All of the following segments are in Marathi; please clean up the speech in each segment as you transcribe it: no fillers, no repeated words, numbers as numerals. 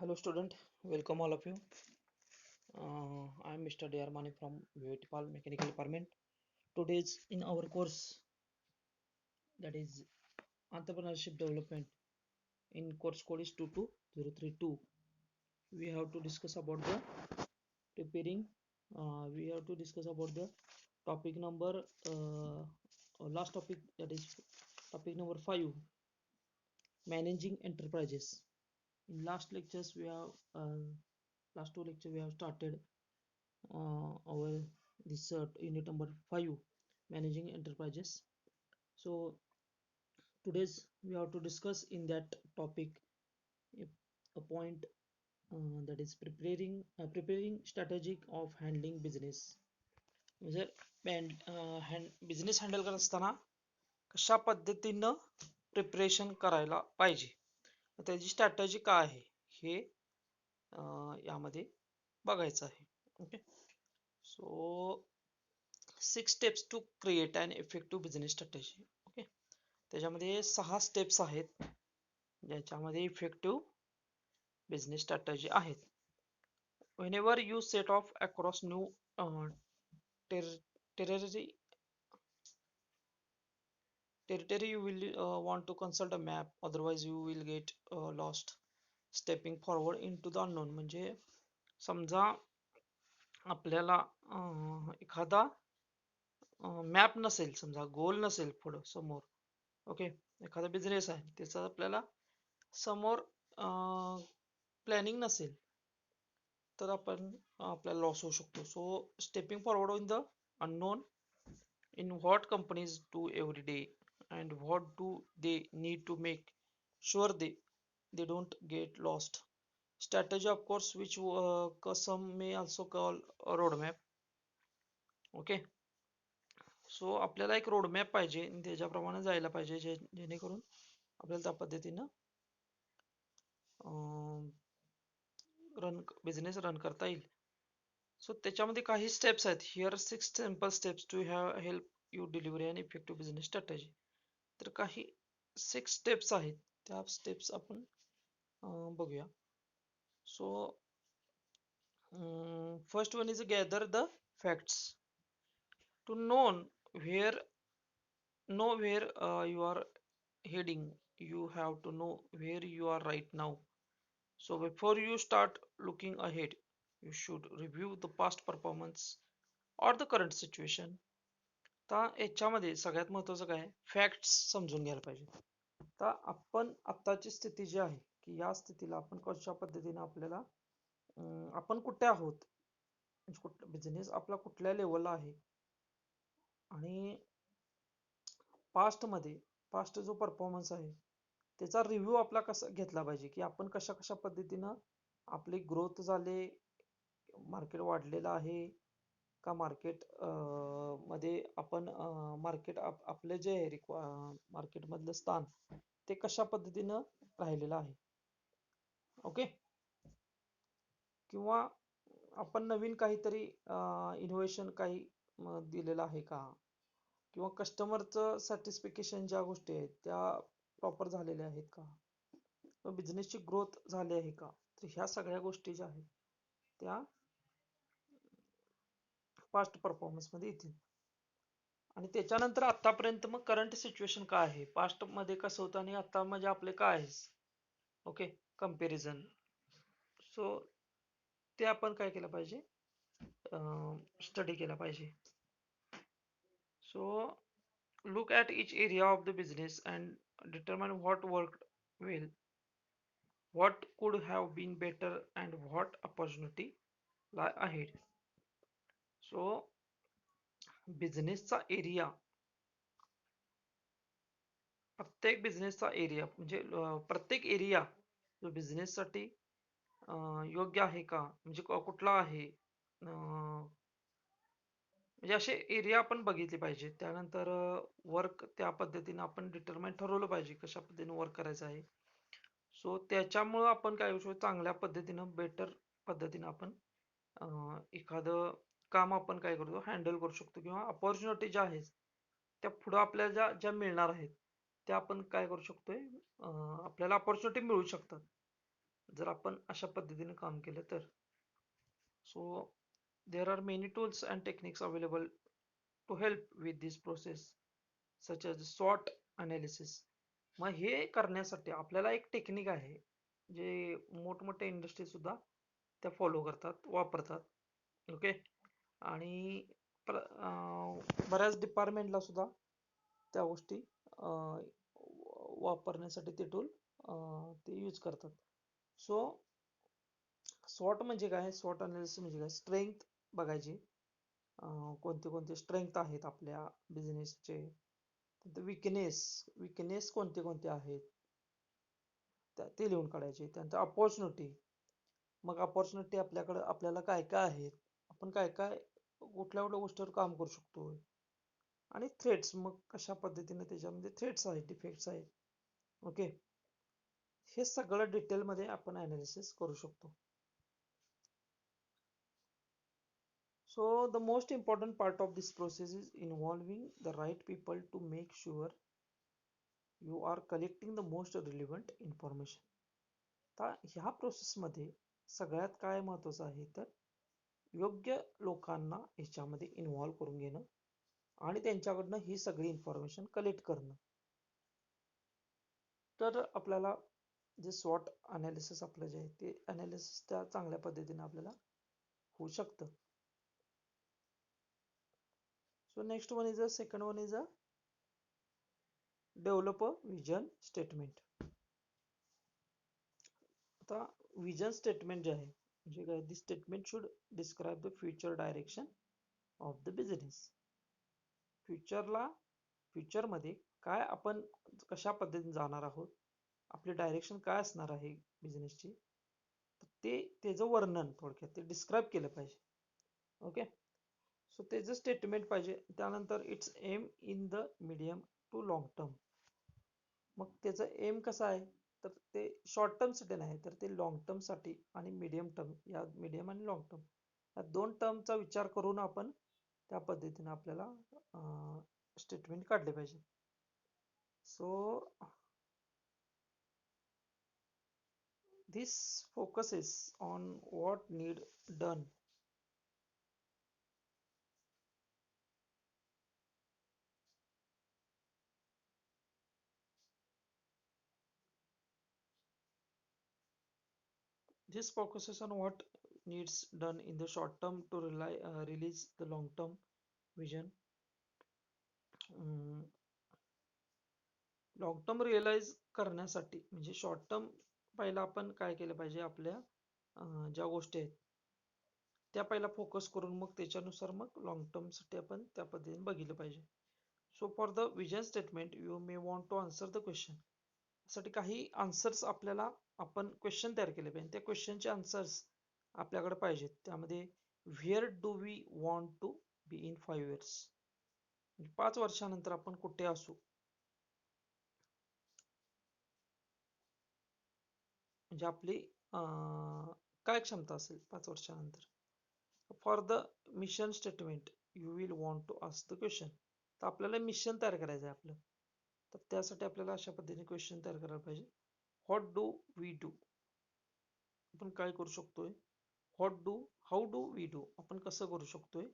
Hello student, welcome all of you. I am Mr. D.R. Mani from VITPAL Mechanical Department. Today's in our course, that is Entrepreneurship Development, in course code is 22032. We have to discuss about the preparing. We have to discuss about the topic number last topic, that is topic number 5, managing enterprises. In last lectures we have last two lectures we have started our this unit number 5, managing enterprises. So today's we have to discuss in that topic a, a point that is preparing strategic of handling business. म्हणजे बिझनेस हँडल करत असताना कशा पद्धतीनं प्रिपरेशन करायला पाहिजे, त्याची स्ट्रॅटेजी काय आहे हे यामध्ये बघायचं आहे. Okay, so 6 steps to create an effective business strategy. Okay, त्याच्यामध्ये 6 स्टेप्स आहेत ज्याच्यामध्ये इफेक्टिव्ह बिझनेस स्ट्रॅटेजी आहेत. whenever you set off across new territory you will want to consult a map, otherwise you will get lost stepping forward into the unknown. म्हणजे समजा आपल्याला एखादा मॅप नसेल, समजा गोल नसेल पुढं समोर, ओके, एखादा बिझनेस आहे त्याचा आपल्याला समोर प्लॅनिंग नसेल तर आपण आपल्याला लॉस होऊ शकतो. So stepping forward in the unknown, in what companies do every day and what do they need to make sure they don't get lost. Strategy, of course, which some may also call a roadmap. Okay, so आपल्याला एक रोडमॅप पाहिजे, त्याच्याप्रमाणे जायला पाहिजे जेणेकरून आपल्याला त्या पद्धतीनं बिझनेस रन करता येईल. सो त्याच्यामध्ये काही स्टेप्स आहेत. Here 6 simple steps to help you delivery an effective business strategy. तर काही 6 स्टेप्स आहेत, त्या स्टेप्स आपण बघूया. So first one is gather the facts. To know where you are heading, you have to know where you are right now. So before you start looking ahead, you should review the past performance or the current situation. आता याच्यामध्ये सगळ्यात महत्वाचं काय, फॅक्ट्स समजून घ्यायला पाहिजे. आता आपण आताची स्थिती जी आहे की या स्थितीला आपण कशा पद्धतीने आपल्याला आपण कुठे आहोत, बिझनेस आपला कुठल्या लेवलला आहे, आणि पास्ट जो परफॉर्मन्स आहे त्याचा रिव्ह्यू आपला कसा घेतला पाहिजे, की आपण कशा कशा पद्धतीनं आपली ग्रोथ झाले, मार्केट वाढलेलं आहे का, मार्केट मध्ये आपण आपले जे मार्केट मधलं स्थान ते कशा पद्धतीनं राहिलेलं आहे. ओके, किंवा आपण नवीन काहीतरी इनोव्हेशन काही दिलेलं आहे का, किंवा कस्टमरचं सॅटिस्फिकेशन ज्या गोष्टी आहेत त्या प्रॉपर झालेल्या आहेत का, बिझनेसची ग्रोथ झाली आहे का. तर ह्या सगळ्या गोष्टी ज्या आहेत त्या पास्ट परफॉर्मन्स मध्ये येतील. आणि त्याच्यानंतर आतापर्यंत मग करंट सिच्युएशन काय आहे, पास्ट मध्ये कसं होतं आणि आता म्हणजे आपले काय आहे, ओके, कम्पॅरिझन. सो ते आपण काय केलं पाहिजे, स्टडी केला पाहिजे. So look at each area of the business and determine what worked well, what could have been better, and what opportunity lie ahead. So बिझनेसचा एरिया, प्रत्येक बिझनेसचा एरिया म्हणजे प्रत्येक एरिया जो बिझनेससाठी योग्य आहे का, म्हणजे कुठला आहे, म्हणजे असे एरिया आपण बघितले पाहिजे. त्यानंतर वर्क त्या पद्धतीने आपण डिटरमाइन ठरवलं पाहिजे कशा पद्धतीने वर्क करायचं आहे. सो त्याच्यामुळं आपण काय करू शकतो, चांगल्या पद्धतीनं बेटर पद्धतीनं आपण एखादं काम आपण काय करतो हँडल करू शकतो, किंवा अपॉर्च्युनिटी ज्या आहेत त्या पुढं आपल्याला ज्या मिळणार आहेत त्या आपण काय करू शकतोय, आपल्याला अपॉर्च्युनिटी मिळू शकतात. जर आपण अशा पद्धतीने काम केलं तर. So there are many tools and techniques available to help with this process such as SWOT analysis. मग हे करण्यासाठी आपल्याला एक टेक्निक आहे जे मोठमोठ्या इंडस्ट्री सुद्धा त्या फॉलो करतात, वापरतात. ओके. आणि बऱ्याच डिपार्टमेंटला सुद्धा त्या गोष्टी वापरण्यासाठी ते टूल ते यूज करतात. सो स्वॉट म्हणजे काय, स्वॉट अनालिसिस म्हणजे काय, स्ट्रेंथ बघायची, कोणते कोणते स्ट्रेंथ आहेत आपल्या बिझनेसचे, विकनेस विकनेस कोणते कोणते आहेत ते लिहून काढायचे. त्यानंतर अपॉर्च्युनिटी, मग अपॉर्च्युनिटी आपल्याकडे आपल्याला काय काय आहेत, आपण काय काय कुठल्या कुठल्या गोष्टीवर काम करू शकतो. आणि थ्रेट्स, मग कशा पद्धतीने त्याच्यामध्ये थ्रेट्स आहेत, डिफेक्ट्स आहेत. ओके. हे सगळं डिटेलमध्ये आपण अनालिसिस करू शकतो. So the most important part of this process is involving the right people to make sure you are collecting the most relevant information. आता ह्या प्रोसेसमध्ये सगळ्यात काय महत्वाचं आहे तर योग्य लोकांना ह्याच्यामध्ये इन्व्हॉल्व करून घेणं आणि त्यांच्याकडनं ही सगळी इन्फॉर्मेशन कलेक्ट करणं. तर आपल्याला जे स्वॉट अनालिसिस आपलं जे आहे ते अनालिसिस त्या चांगल्या पद्धतीने आपल्याला होऊ शकतं. So next one is a second one is a develop a vision statement. आता विजन स्टेटमेंट जे आहे म्हणजे काय, this statement should describe the future direction of the business. फ्युचरला फ्युचरमध्ये काय आपण कशा पद्धतीने जाणार आहोत, आपली डायरेक्शन काय असणार आहे बिझनेसची, ते त्याचं वर्णन थोडक्यात ते डिस्क्राईब केलं पाहिजे. ओके. सो त्याचं स्टेटमेंट पाहिजे. त्यानंतर it's aim in the medium to long term. मग त्याचं एम कसं आहे तर ते शॉर्ट टर्मसाठी नाही तर ते लॉंग टर्मसाठी आणि मीडियम टर्म, या मीडियम आणि लॉंग टर्म या दोन टर्मचा विचार करून आपण त्या पद्धतीने आपल्याला स्टेटमेंट काढले पाहिजे. So this focuses on what need done. This focuses on what needs done in the short term to release the long term vision. Long term realise करण्यासाठी म्हणजे शॉर्ट टर्म पहिला आपण काय केलं पाहिजे, आपल्या ज्या गोष्टी आहेत त्या पहिला फोकस करून मग त्याच्यानुसार मग लॉंग टर्म साठी आपण त्या पद्धतीने बघितलं पाहिजे. So for the vision statement you may want to answer the question. साठी काही आन्सर्स आपल्याला आपण क्वेश्चन तयार केले पाहिजे. त्या क्वेश्चनचे आन्सर्स आपल्याकडे पाहिजेत. त्यामध्ये where do we want to be in 5 years, 5 वर्षानंतर आपण कुठे असू, म्हणजे आपली काय क्षमता असेल 5 वर्षानंतर. For the mission statement you will want to ask the question. तर आपल्याला मिशन तयार करायचं आहे आपलं, तर त्यासाठी आपल्याला अशा पद्धतीने क्वेश्चन तयार करायला पाहिजे. व्हॉट डू वी डू, आपण काय करू शकतोय. What do, how do we do, आपण कसं करू शकतोय.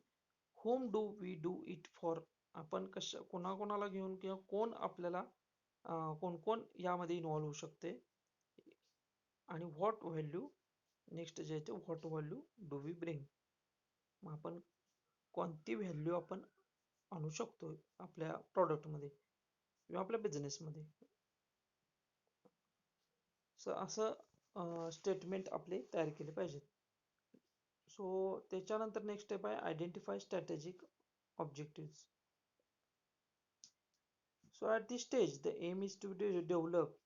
Whom do we do it for, आपण कशा कोणाकोणाला घेऊन किंवा कोण आपल्याला कोण कोण यामध्ये इन्व्हॉल्व होऊ शकते. आणि व्हॉट व्हॅल्यू, नेक्स्ट जे आहे ते what value do we bring, मग आपण कोणती व्हॅल्यू आपण आणू शकतो आपल्या प्रॉडक्टमध्ये किंवा आपल्या बिझनेसमध्ये. असं स्टेटमेंट आपले तयार केले पाहिजेत. सो त्याच्यानंतर नेक्स्ट स्टेप आहे identify strategic objective. So at this stage the aim is to develop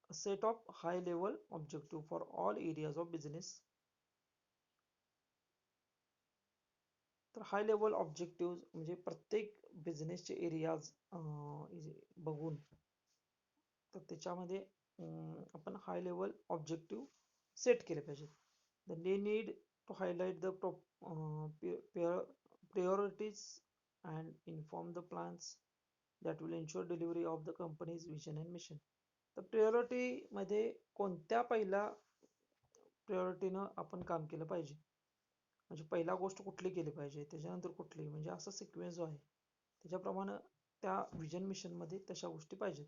a set of high level objective for all areas of business. तर हाय लेवल ऑब्जेक्टिव्ह म्हणजे प्रत्येक बिझनेसचे एरियाज बघून तर त्याच्यामध्ये आपण हाय लेवल ऑब्जेक्टिव्ह सेट केले पाहिजे. They need to highlight the priorities and inform the plans that will ensure delivery of the company's vision and mission. तर priority मध्ये कोणत्या पहिल्या प्रायोरिटीनं आपण काम केलं पाहिजे, म्हणजे पहिला गोष्ट कुठली केली पाहिजे, त्याच्यानंतर कुठली, म्हणजे असा सिक्वेन्स जो आहे त्याच्याप्रमाणे त्या विजन मिशन मध्ये तशा गोष्टी पाहिजेत.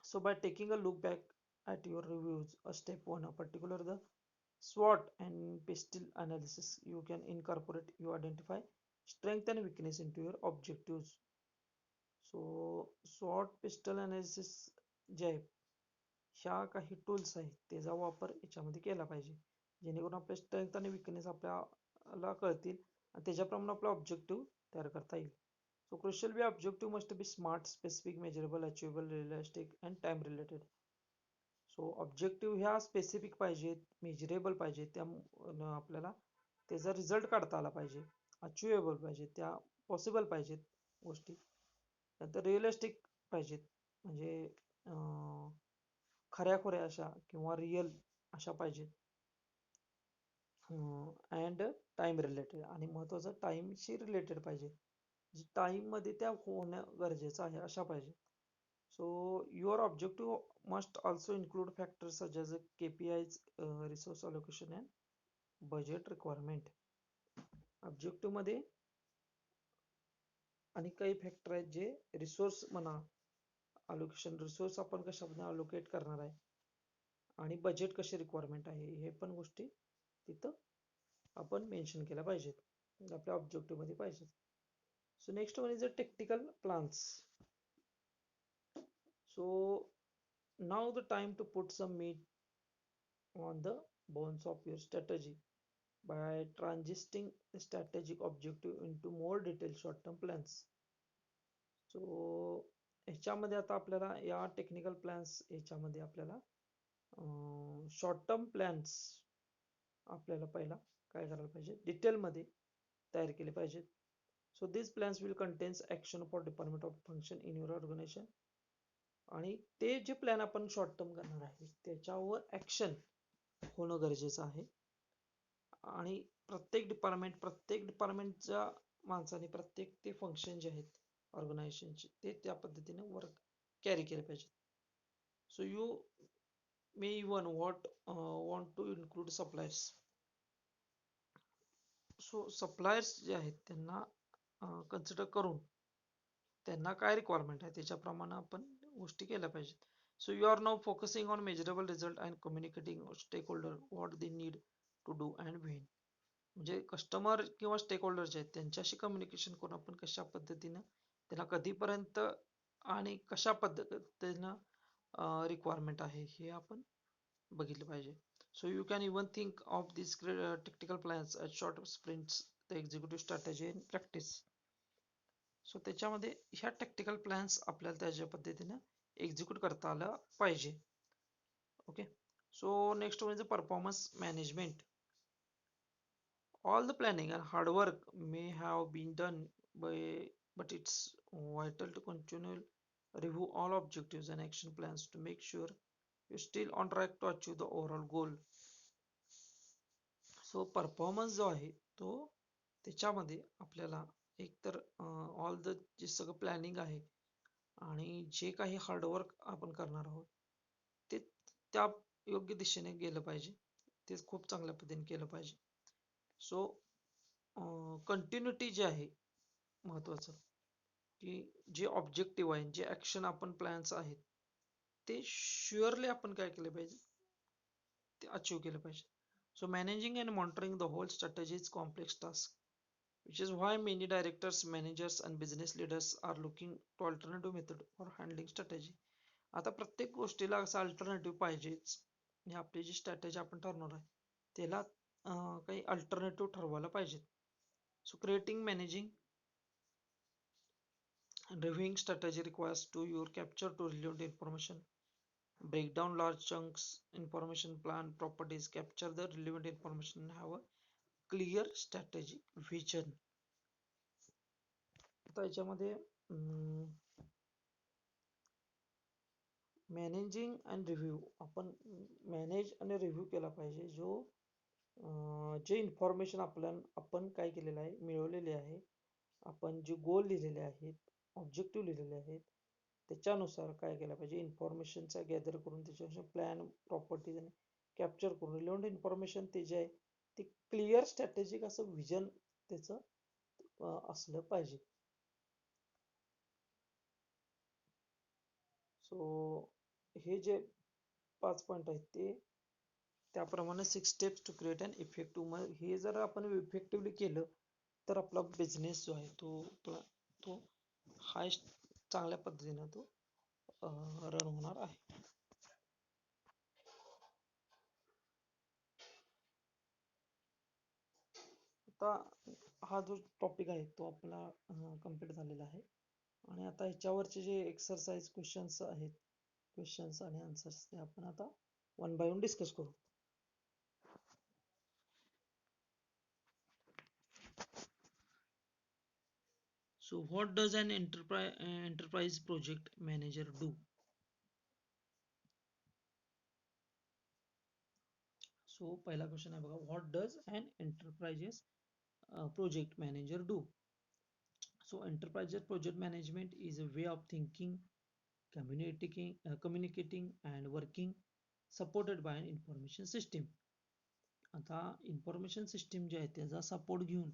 So by taking a look back at your reviews, a step one, a particular the SWOT and PESTEL analysis, you can incorporate, you identify strength and weakness into your objectives. So SWOT PESTEL analysis जे आहे, ह्या काही टूल्स आहेत त्याचा वापर याच्यामध्ये केला पाहिजे, जेणेकरून आपले स्ट्रेंथ आणि विकनेस आपल्याला कळतील आणि त्याच्याप्रमाणे आपला ऑब्जेक्टिव्ह तयार करता येईल. So crucial be objective must be smart, specific, measurable, achievable, realistic and time related. So objective ह्या स्पेसिफिक पाहिजेत, मेजरेबल पाहिजे, त्या आपल्याला त्याचा रिझल्ट काढता आला पाहिजे, अचिवेबल पाहिजे, त्या पॉसिबल पाहिजेत गोष्टी, नंतर रिअलिस्टिक पाहिजेत, म्हणजे खऱ्याखुऱ्या अशा किंवा रिअल अशा पाहिजेत, अँड टाइम रिलेटेड, आणि महत्वाचं टाइमशी रिलेटेड पाहिजे, टाइम मध्ये त्या होणं गरजेचं आहे अशा पाहिजे. So your objective must also include factors such as KPIs, resource allocation and budget requirement. Objective मध्ये आणि काही फॅक्टर आहेत जे रिसोर्स म्हणा, अलोकेशन रिसोर्स आपण कशामध्ये अलोकेट करणार आहे आणि बजेट कशी रिक्वायरमेंट आहे, हे पण गोष्टी तिथं आपण मेन्शन केल्या पाहिजेत, आपल्या ऑब्जेक्टिव्ह मध्ये पाहिजेत. So next one is a technical plans. So now the time to put some meat on the bones of your strategy by transitioning the strategic objective into more detailed short-term plans. So ह्याच्यामध्ये आता आपल्याला या टेक्निकल प्लॅन्स ह्याच्यामध्ये आपल्याला शॉर्ट टर्म प्लॅन्स आपल्याला पहिला काय करायला पाहिजे, डिटेलमध्ये तयार केले पाहिजेत. So this plans will contains action for department of function in your organisation, आणि ते जे प्लॅन आपण शॉर्ट टर्म करणार आहे त्याच्यावर ऍक्शन होणं गरजेचं आहे, आणि प्रत्येक डिपार्टमेंटच्या माणसाने प्रत्येक ते फंक्शन जे आहेत ऑर्गनायझेशनचे ते त्या पद्धतीने वर्क कॅरी केले पाहिजे. So you may even want to include suppliers. So suppliers जे आहेत त्यांना कन्सिडर करून त्यांना काय रिक्वायरमेंट आहे त्याच्याप्रमाणे आपण गोष्टी केल्या पाहिजेत. So you are now focusing on measurable result and communicating stakeholder what they need to do and when, म्हणजे कस्टमर किंवा स्टेक होल्डर जे आहेत त्यांच्याशी कम्युनिकेशन करून आपण कशा पद्धतीनं त्यांना कधीपर्यंत आणि कशा पद्धतीनं रिक्वायरमेंट आहे हे आपण बघितलं पाहिजे. So you can even think of this technical plans as short sprints, the executive strategy in practice. So त्याच्यामध्ये ह्या टेक्निकल प्लॅन्स आपल्याला त्याच्या पद्धतीनं एक्झिक्यूट करता आलं पाहिजे. ओके, सो नेक्स्ट म्हणजे performance management. All the planning and hard work may have been done but it's vital to continually review all objectives and action plans to make sure you're still on track to achieve the overall goal. So performance जो आहे तो त्याच्यामध्ये आपल्याला एकतर ऑल द जे सगळं प्लॅनिंग आहे आणि जे काही हार्डवर्क आपण करणार आहोत ते त्या योग्य दिशेने गेलं पाहिजे, ते खूप चांगल्या पद्धतीने केलं पाहिजे. सो कंटिन्युटी जे आहे महत्वाचं, की जे ऑब्जेक्टिव्ह आहे, जे ऍक्शन आपण प्लॅन्स आहेत ते शुअरली आपण काय केलं पाहिजे, ते अचीव केलं पाहिजे. So managing and monitoring the whole strategy is complex task, which is why many directors, managers and business leaders are looking to alternative method for handling strategy. आता प्रत्येक गोष्टीला असं अल्टरनेटिव्ह पाहिजेच, आणि आपली जी स्ट्रॅटेजी आपण ठरवणार आहे त्याला काही अल्टरनेटिव्ह ठरवायला पाहिजे. So creating, managing and reviewing strategy requires to your capture to relevant information, break down large chunks information, plan properties, capture the relevant information and have a clear strategic vision. आता याच्यामध्ये मॅनेजिंग अँड रिव्ह्यू, आपण मॅनेज आणि रिव्ह्यू केला पाहिजे, जे इन्फॉर्मेशन आपण काय केलेलं आहे, मिळवलेले आहे, आपण जे गोल लिहिलेले आहेत, ऑब्जेक्टिव्ह लिहिलेले आहेत त्याच्यानुसार काय केलं पाहिजे, इन्फॉर्मेशनचा गॅदर करून त्याच्यानुसार प्लॅन प्रॉपर्टीज कॅप्चर करून रिलेव्हंट इन्फॉर्मेशन ते जे आहे ते क्लिअर स्ट्रॅटेजिक असं विजन त्याचं असलं पाहिजे. सो हे जे 5 पॉईंट आहेत ते त्याप्रमाणे 6 steps to create an effective, हे जर आपण इफेक्टिव्हली केलं तर आपला बिझनेस जो आहे तो हाय चांगल्या पद्धतीने तो रन होणार आहे. आता हा जो टॉपिक आहे तो आपला कम्प्लीट झालेला आहे आणि आता ह्याच्यावरचे जे एक्सरसाइज क्वेश्चन्स आहेत, क्वेश्चन्स आणि आन्सर्स ते आपण आता वन बाय वन डिस्कस करू. So what does an enterprise project manager do? So पहिला क्वेश्चन आहे बघा, what does an enterprises project manager do? So enterprise project management is a way of thinking, communicating and working supported by an information system. आता इन्फॉर्मेशन सिस्टीम जे आहे त्याचा सपोर्ट घेऊन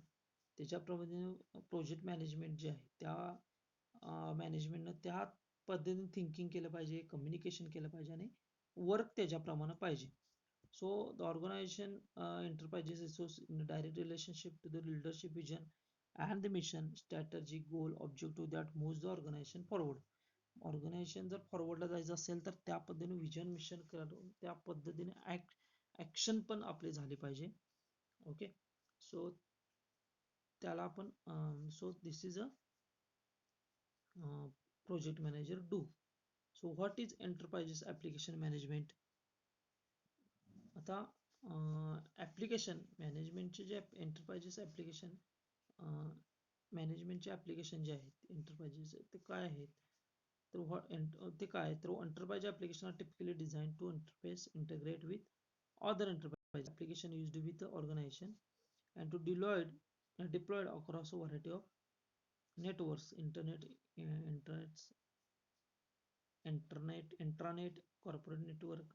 त्याच्याप्रमाणे प्रोजेक्ट मॅनेजमेंट जे आहे त्या मॅनेजमेंटनं त्या पद्धतीने थिंकिंग केलं पाहिजे, कम्युनिकेशन केलं पाहिजे आणि वर्क त्याच्याप्रमाणे पाहिजे. So the organization enterprises is in a direct relationship to the leadership vision and the mission, strategy, goal, objective that moves the organization forward. Organisation जर फॉरवर्डला जायचं असेल तर त्या पद्धतीने विजन मिशन करून त्या पद्धतीने ऍक्शन पण आपली झाली पाहिजे. ओके, सो त्याला आपण so this is a project manager do. So what is enterprises application management? आता ऍप्लिकेशन मॅनेजमेंटचे जे एंटरप्राइजेस ऍप्लिकेशन मॅनेजमेंटचे ऍप्लिकेशन जे आहेत एंटरप्राइजेस ते काय आहेत, तर ते काय तर enterprise application are typically design to interface integrate with other enterprise application used with the organization and to deployed across a variety of networks, intranet, corporate network,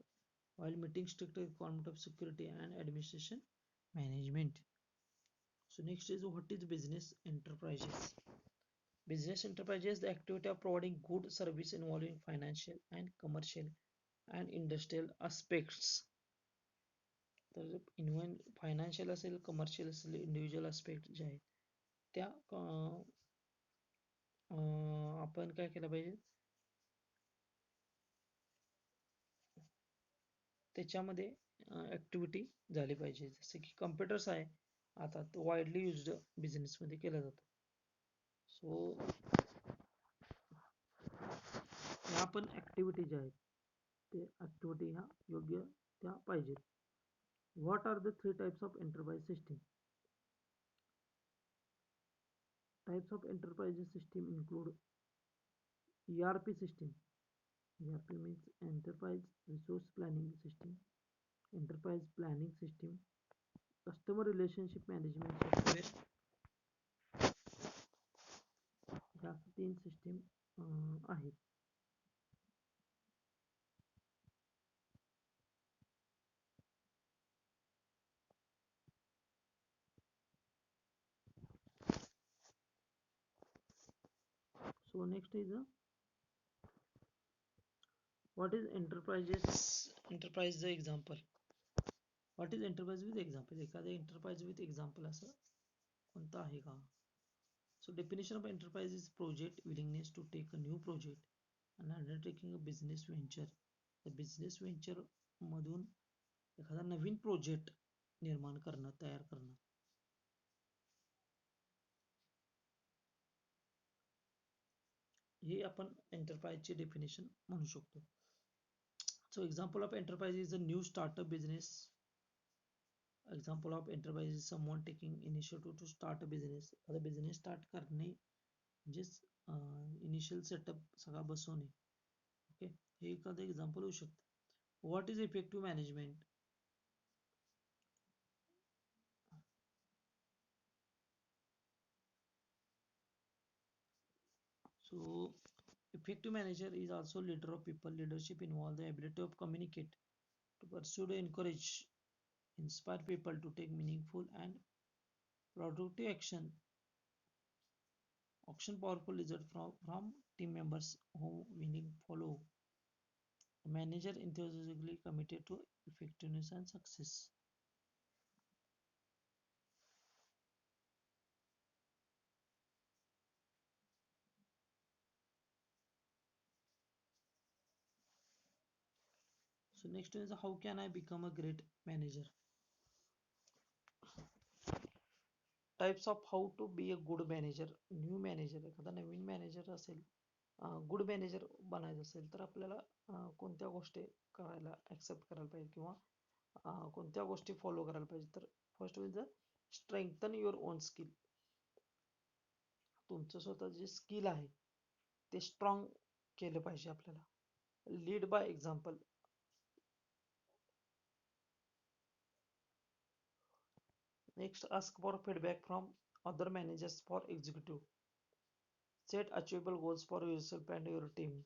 while meeting strict requirement of security and administration management. So next is, what is business enterprises? Business enterprises the activity of providing good service involving financial and commercial and industrial aspects. तर इन्व्हॉल्व फायनान्शियल असेल, कमर्शियल असेल, इंडिव्हिज्युअल अस्पेक्ट जे आहेत त्या आपण काय केलं पाहिजे, त्याच्यामध्ये ऍक्टिव्हिटी झाली पाहिजे. जसे की कम्प्युटर्स आहे आता तो वाईडली युज्ड बिझनेसमध्ये केला जातो. सो ह्या पण ऍक्टिव्हिटी ज्या आहेत ते ऍक्टिव्हिटी ह्या योग्य त्या पाहिजेत. What are the 3 types of enterprise system? Types of enterprise system include ERP system. ERP means enterprise resource planning system, enterprise planning system, customer relationship management software. ह्या 3 सिस्टीम आहेत. So next is what is enterprise the example? What is enterprise with example? एखाद्या enterprise with example असं कोणतं आहे का? So definition of enterprise is project willingness to take a new project and undertaking a business venture. The business venture मधून एखादा नवीन प्रोजेक्ट निर्माण करणं, तयार करणं. हे आपण एंटरप्राइजची डेफिनेशन म्हणू शकतो. So example of enterprise is a new startup business. Example of enterprise is someone taking initiative to start a business. आता बिझनेस स्टार्ट करणे म्हणजेच इनिशियल सेटअप सगळा बसवणे. ओके, हे एखादं एक्झाम्पल होऊ शकतं. What is effective management? So Effective manager is also leader of people. Leadership involves the ability of communicate, to pursue, encourage, inspire people to take meaningful and productive action powerful result from team members who winning follow. A manager enthusiastically committed to effectiveness and success. So next is how can I become a great manager? Types of how to be a good manager. New manager एखादा नवीन मॅनेजर असेल, गुड मॅनेजर बनायचं असेल तर आपल्याला कोणत्या गोष्टी करायला ऍक्सेप्ट करायला पाहिजे किंवा कोणत्या गोष्टी फॉलो करायला पाहिजे. तर फर्स्ट म्हणजे स्ट्रेंथन युअर ओन स्किल. तुमचं स्वतः जे स्किल आहे ते स्ट्रॉंग केलं पाहिजे आपल्याला. Lead by example. Next ask for feedback from other managers for executive. Set achievable goals for yourself and your team.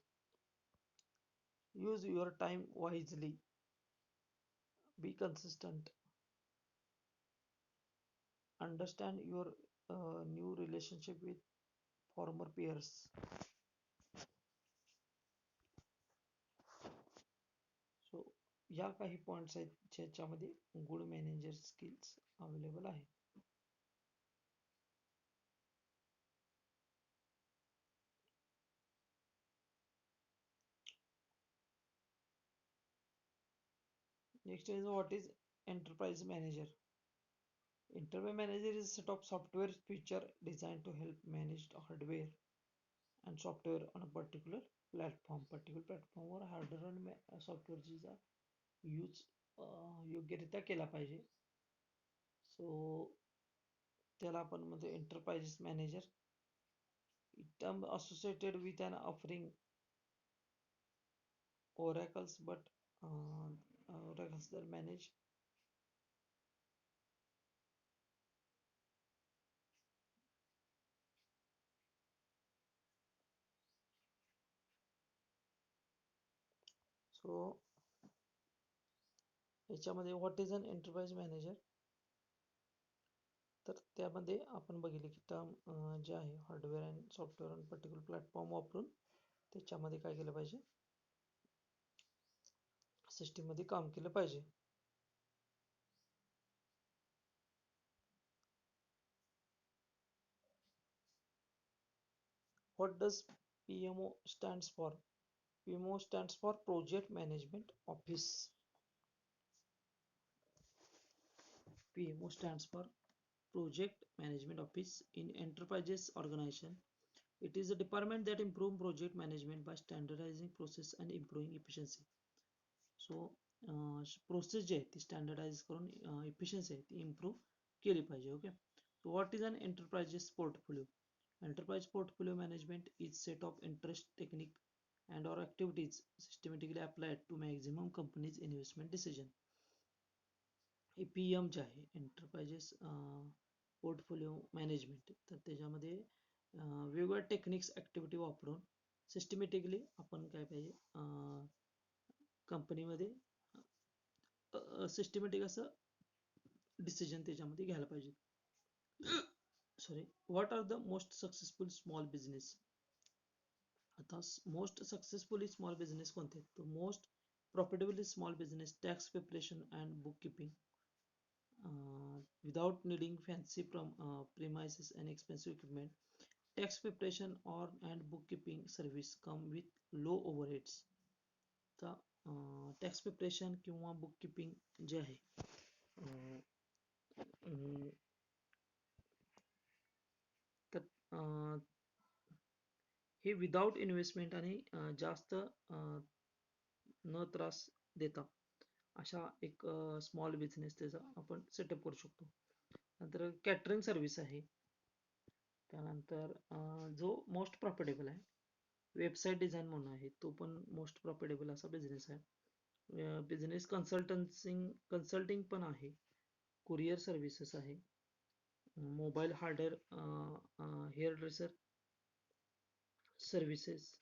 Use your time wisely. Be consistent. Understand your new relationship with former peers. So या काही पॉइंट्स आहेत ज्याच्यामध्ये गुड मॅनेजर स्किल्स अवेलेबल आहे. Next is what is enterprise manager. Enterprise manager is a set of software feature designed to help manage hardware and software on a particular platform. Particular platform वर हार्डवेअर आणि सॉफ्टवेअरचा यूज योग्यरित्या केला पाहिजे. सो त्याला आपण म्हणतो enterprise manager. Term associated with an offering oracles, but oracles that manage so याच्यामध्ये what is an enterprise manager. तर त्यामध्ये आपण बघितले की टर्म जे आहे hardware and software on particular platform वापरून त्याच्यामध्ये काय केलं पाहिजे, सिस्टीम मध्ये काम केलं पाहिजे. What does PMO stands for? PMO stands for Project Management Office. PMO stands for Project Management Office in enterprises organization. It is a department that improves project management by standardizing process and improving efficiency. So process जे आहे ती स्टँडर्डाइज करून इफिशियन्सी आहे ती इम्प्रूव्ह केली पाहिजे. Okay. So what is an enterprises portfolio. Enterprise portfolio management is set of interest technique and or activities systematically applied to maximum company's investment decision. EPM जे आहे एंटरप्राइजेस पोर्टफोलिओ मॅनेजमेंट, तर त्याच्यामध्ये वेगवेगळ्या टेक्निक्स ऍक्टिव्हिटी वापरून सिस्टमॅटिकली आपण काय पाहिजे कंपनीमध्ये सिस्टमॅटिक असं डिसिजन त्याच्यामध्ये घ्यायला पाहिजे. Sorry. What are the most successful small business. आता मोस्ट सक्सेसफुली स्मॉल बिझनेस कोणते आहेत, तर most profitably small business tax preparation and bookkeeping without needing fancy premises and expensive equipment. Tax preparation or and bookkeeping service come with low overheads. तर टॅक्स प्रिपरेशन किंवा बुक किपिंग जे आहे तर हे विदाउट इन्व्हेस्टमेंट आणि जास्त न त्रास देता अशा एक स्मॉल बिझनेस त्याचा आपण सेटअप करू शकतो. नंतर कॅटरिंग सर्व्हिस आहे. त्यानंतर जो मोस्ट प्रॉफिटेबल आहे वेबसाईट डिझाईन म्हणून आहे, तो पण मोस्ट प्रॉफिटेबल असा बिझनेस आहे. बिझनेस कन्सल्टिंग पण आहे. कुरिअर सर्व्हिसेस आहे. Mobile hardware hair dresser services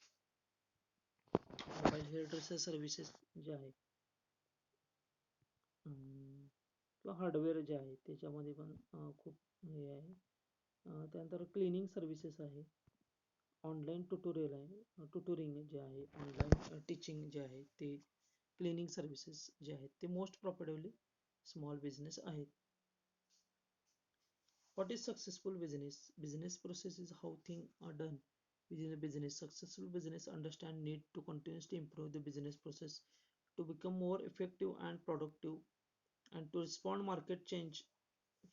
electrical services जे आहे किंवा हार्डवेअर जे आहे त्याच्यामध्ये पण खूप हे आहे. त्यानंतर क्लिनिंग सर्व्हिसेस आहे, ऑनलाईन ट्युटोरियल आहे, ट्युटोरिंग जे आहे, ऑनलाईन टीचिंग जे आहे ते, क्लिनिंग सर्व्हिसेस जे आहेत ते मोस्ट प्रॉफिटेबली स्मॉल बिझनेस आहेत. What is successful business? Business process is how things are done within a business. Successful business understand need to continuously improve the business process to become more effective and productive and to respond market change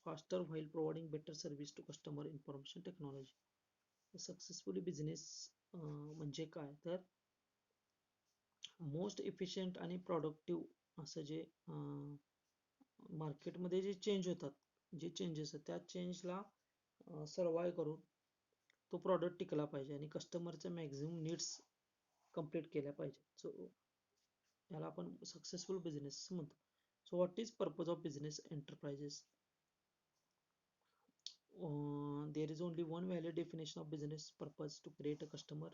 faster while providing better service to customer. Information technology. Successfully business म्हणजे काय तर मोस्ट इफिशियंट आणि प्रोडक्टिव्ह असं जे मार्केटमध्ये जे चेंज होतात, जे चेंजेस आहेत त्या चेंजला सर्वाइव्ह करून तो प्रॉडक्ट टिकला पाहिजे आणि कस्टमरच्या मॅक्झिमम नीड्स कंप्लीट केल्या पाहिजे. सो याला आपण सक्सेसफुल बिझनेस म्हणतो. So what is purpose of business enterprises? There is only one valid definition of business purpose: to create a customer.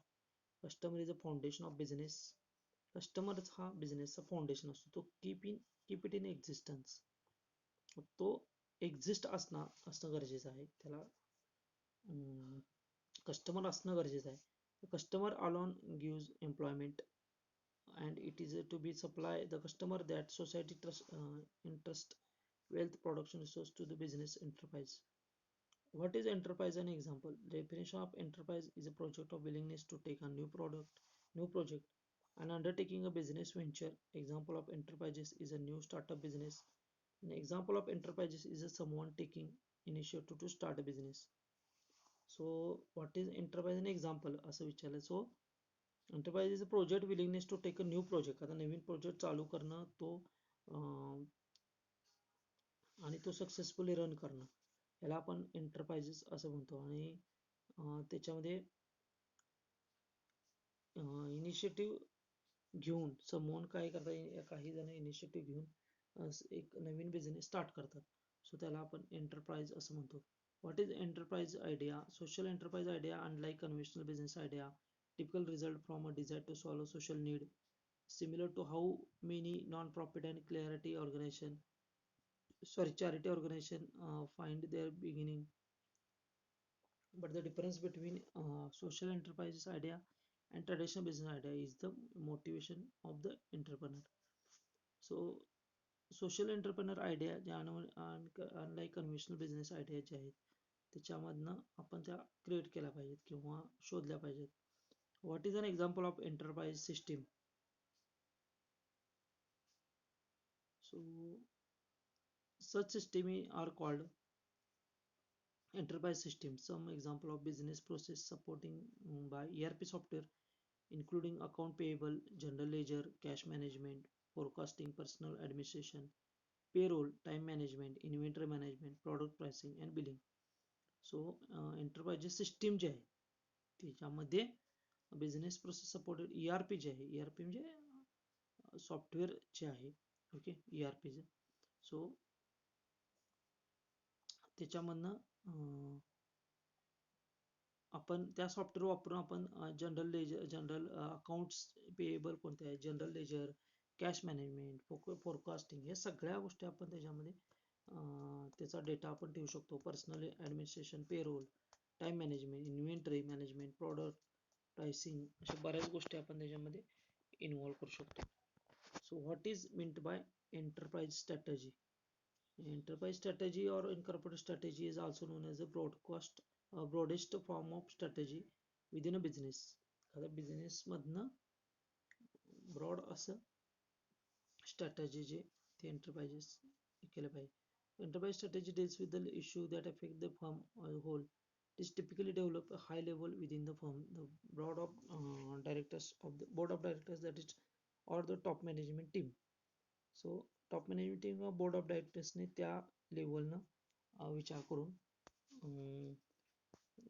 Customer is a foundation of business. कस्टमरच हा बिझनेसचा फाउंडेशन असतो. तो कीप इट इन एक्झिस्टन्स. तो एक्झिस्ट असणं गरजेचं आहे. त्याला कस्टमर असणं गरजेचं आहे. Customer alone gives employment and it is to be supply the customer that society interest wealth production resource to the business enterprise. What is enterprise? An example. The definition of enterprise is a project of willingness to take a new project, and undertaking a business venture. Example of enterprises is a new startup business. An example of enterprises is a someone taking initiative to start a business. So what is enterprise? An example असं विचारलं. So enterprise is a project willingness to take a new project. आता नवीन प्रोजेक्ट चालू करणं तो आणि तो सक्सेसफुली रन करणं याला आपण एंटरप्राइजेस असं म्हणतो. आणि त्याच्यामध्ये इनिशिएटिव्ह घेऊन समोन काय करतात, काही जण इनिशिएटिव्ह घेऊन एक नवीन बिझनेस स्टार्ट करतात. सो त्याला आपण एंटरप्राइज असं म्हणतो. What is enterprise idea? Social enterprise idea unlike conventional business idea typical result from a desire to solve a social need, similar to how many non-profit and charity organization find their beginning. But the difference between social enterprises idea and traditional business idea is the motivation of the entrepreneur. So social entrepreneur idea ज्या अनलाईक कन्व्हेन्शनल बिझनेस आयडिया ज्या आहेत त्याच्यामधनं आपण त्या क्रिएट केल्या पाहिजेत किंवा शोधल्या पाहिजेत. What is an example of enterprise system? So such systems are called enterprise systems. Some example of business process supporting by ERP software including account payable, general ledger, cash management, forecasting, personal administration, payroll, time management, inventory management, product pricing and billing. So enterprise system जे आहे त्याच्यामध्ये बिझनेस प्रोसेस सपोर्टेड ERP जे आहे, ERP म्हणजे सॉफ्टवेअर जे आहे, ओके, ERP जे. सो त्याच्यामधनं आपण त्या सॉफ्टवेअर वापरून आपण जनरल अकाउंट्स पेएबल कोणते आहे, general ledger, cash management, forecasting हे सगळ्या गोष्टी आपण त्याच्यामध्ये त्याचा डेटा आपण ठेवू शकतो. Personal administration, payroll, time management, inventory management, product pricing अशा बऱ्याच गोष्टी आपण त्याच्यामध्ये इन्व्हॉल्व करू शकतो. So what is meant by enterprise strategy? Enterprise strategy or incorporated strategy is also known as a broadest form of strategy within a business. एखाद्या बिझनेस मधनं ब्रॉड असं स्ट्रॅटेजी जे ते एंटरप्राइजेस केलं पाहिजे. Enterprise strategy deals with the issue that affect the firm as a whole. It is typically developed high level within the firm. The board of directors that is or the top management team. So top management team किंवा बोर्ड ऑफ डायरेक्टर्सने त्या लेवलनं विचार करून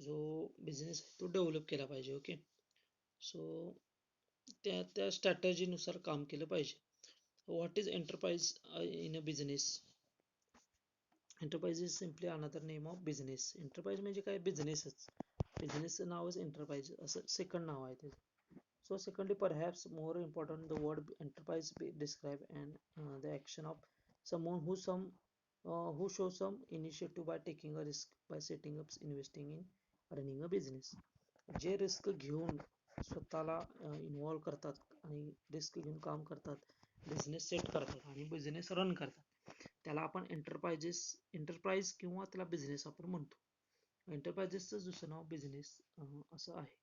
जो बिझनेस तो डेव्हलप केला पाहिजे. ओके, सो त्या स्ट्रॅटजीनुसार काम केलं पाहिजे. What is enterprise in a business? Enterprise is simply another name of business. Enterprise म्हणजे काय? बिझनेसच. बिझनेसचं नावच एंटरप्राइज असं सेकंड नाव आहे त्याचं. So secondly, perhaps more important, the word enterprise describe and the action of someone who shows some initiative by taking a risk, by setting up, investing in, running a business. जे रिस्क घेऊन स्वतःला इन्व्हॉल्व करतात आणि रिस्क घेऊन काम करतात, बिझनेस सेट करतात आणि बिझनेस रन करतात, त्याला आपण एंटरप्राइज किंवा त्याला बिझनेस आपण म्हणतो. एंटरप्राइजेसचं दुसरं नाव बिझनेस असं आहे.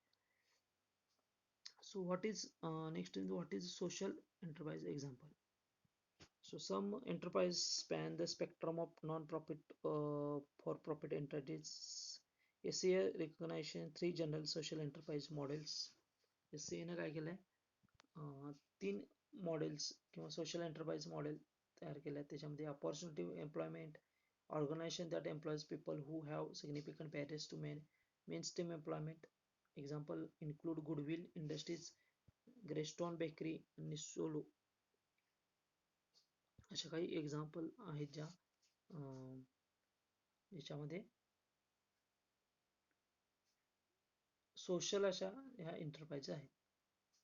So next is what is social enterprise example. So some enterprise span the spectrum of non-profit for-profit entities. SCA recognition three general social enterprise models. SCA ने काय केलंय, तीन मॉडेल्स किंवा सोशल एंटरप्राइज मॉडेल तयार केले. त्याच्यामध्ये opportunity employment, organization that employs people who have significant barriers to mainstream employment. Example include Goodwill Industries, Greyston bakery आणि सोलो, अशा काही एक्झाम्पल आहेत ज्या याच्यामध्ये सोशल अशा ह्या एंटरप्राइज आहेत.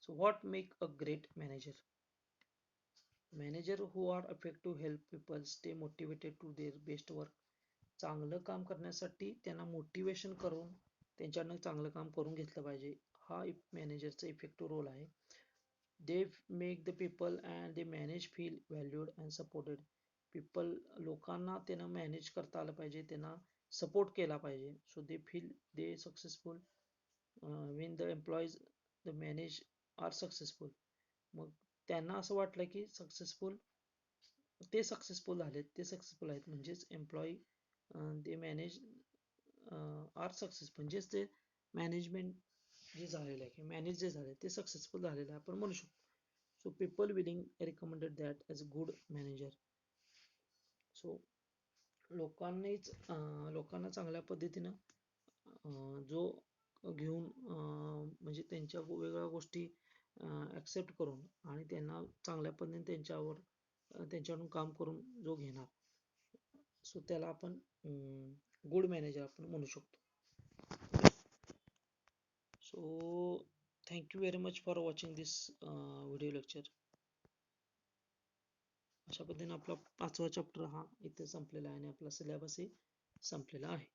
So what make a great manager? Manager who are effective help people stay motivated to their best work. चांगलं काम करण्यासाठी त्यांना मोटिवेशन करून त्यांच्याकडनं चांगलं काम करून घेतलं पाहिजे, हा मॅनेजरचा इफेक्टिव्ह रोल आहे. They make the people and they manage feel valued and supported. People लोकांना त्यांना मॅनेज करता आलं पाहिजे, त्यांना सपोर्ट केला पाहिजे. So they feel they successful when the employees the manage are successful. मग त्यांना असं वाटलं की ते सक्सेसफुल आहेत म्हणजेच एम्प्लॉई ते मॅनेज आर सक्सेसफुल, म्हणजेच ते मॅनेजमेंट जे झालेलं आहे मॅनेज जे झाले ते सक्सेसफुल झालेलं आहे आपण म्हणू शकतो. So people willing recommended that as a good manager. So लोकांना चांगल्या पद्धतीनं जो घेऊन म्हणजे त्यांच्या वेगवेगळ्या गोष्टी ॲक्सेप्ट करून आणि त्यांना चांगल्या पद्धतीने त्यांच्याकडून काम करून जो घेणार, सो त्याला आपण गुड मॅनेजर आपण म्हणू शकतो. So thank you very much for watching this video lecture. अशा पद्धतीने आपला 5वा चॅप्टर हा इथे संपलेला आहे आणि आपला सिलेबसही संपलेला आहे.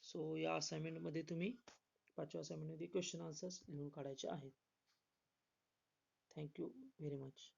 सो या असाइनमेंटमध्ये तुम्ही 5व्या असाइनमेंटमध्ये क्वेश्चन आन्सर्स लिहून काढायचे आहेत. Thank you very much.